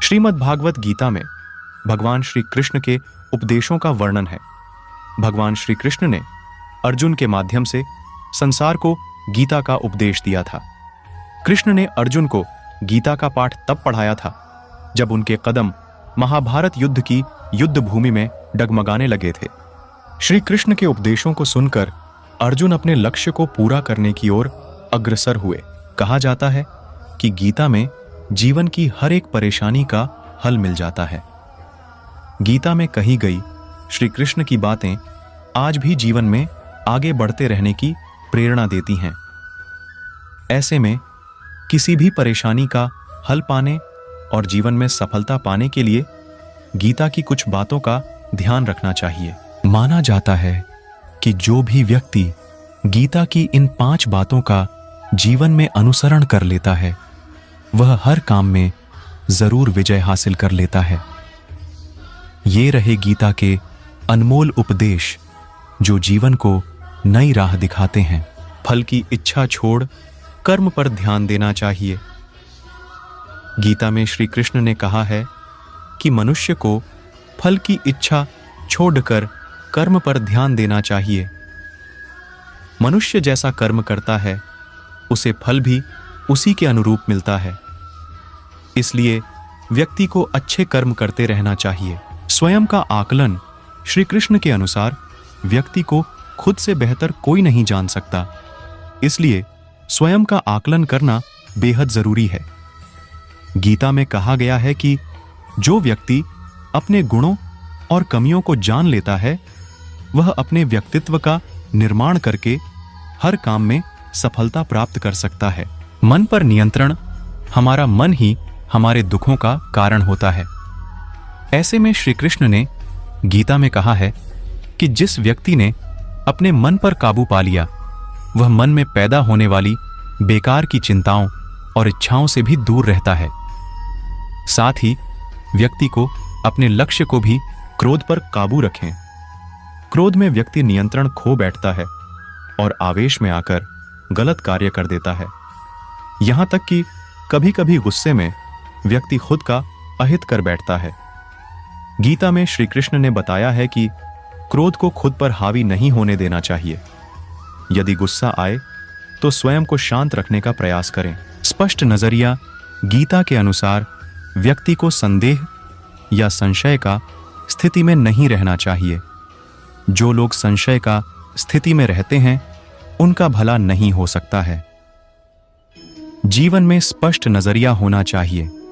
श्रीमद् भागवत गीता में भगवान श्री कृष्ण के उपदेशों का वर्णन है। भगवान श्री कृष्ण ने अर्जुन के माध्यम से संसार को गीता का उपदेश दिया था। कृष्ण ने अर्जुन को गीता का पाठ तब पढ़ाया था जब उनके कदम महाभारत युद्ध की युद्ध भूमि में डगमगाने लगे थे। श्री कृष्ण के उपदेशों को सुनकर अर्जुन अपने लक्ष्य को पूरा करने की ओर अग्रसर हुए। कहा जाता है कि गीता में जीवन की हर एक परेशानी का हल मिल जाता है। गीता में कही गई श्री कृष्ण की बातें आज भी जीवन में आगे बढ़ते रहने की प्रेरणा देती हैं। ऐसे में किसी भी परेशानी का हल पाने और जीवन में सफलता पाने के लिए गीता की कुछ बातों का ध्यान रखना चाहिए। माना जाता है कि जो भी व्यक्ति गीता की इन 5 बातों का जीवन में अनुसरण कर लेता है वह हर काम में जरूर विजय हासिल कर लेता है। ये रहे गीता के अनमोल उपदेश जो जीवन को नई राह दिखाते हैं। फल की इच्छा छोड़ कर्म पर ध्यान देना चाहिए। गीता में श्री कृष्ण ने कहा है कि मनुष्य को फल की इच्छा छोड़कर कर्म पर ध्यान देना चाहिए। मनुष्य जैसा कर्म करता है उसे फल भी उसी के अनुरूप मिलता है। इसलिए व्यक्ति को अच्छे कर्म करते रहना चाहिए। स्वयं का आकलन श्री कृष्ण के अनुसार व्यक्ति को खुद से बेहतर कोई नहीं जान सकता। इसलिए स्वयं का आकलन करना बेहद जरूरी है। गीता में कहा गया है कि जो व्यक्ति अपने गुणों और कमियों को जान लेता है वह अपने व्यक्तित्व का निर्माण करके हर काम में सफलता प्राप्त कर सकता है। मन पर नियंत्रण, हमारा मन ही हमारे दुखों का कारण होता है। ऐसे में श्री कृष्ण ने गीता में कहा है कि जिस व्यक्ति ने अपने मन पर काबू पा लिया वह मन में पैदा होने वाली बेकार की चिंताओं और इच्छाओं से भी दूर रहता है। साथ ही व्यक्ति को अपने लक्ष्य को भी क्रोध पर काबू रखें। क्रोध में व्यक्ति नियंत्रण खो बैठता है और आवेश में आकर गलत कार्य कर देता है। यहां तक कि कभी कभी गुस्से में व्यक्ति खुद का अहित कर बैठता है। गीता में श्री कृष्ण ने बताया है कि क्रोध को खुद पर हावी नहीं होने देना चाहिए। यदि गुस्सा आए तो स्वयं को शांत रखने का प्रयास करें। स्पष्ट नजरिया गीता के अनुसार व्यक्ति को संदेह या संशय का स्थिति में नहीं रहना चाहिए। जो लोग संशय का स्थिति में रहते हैं उनका भला नहीं हो सकता है। जीवन में स्पष्ट नजरिया होना चाहिए।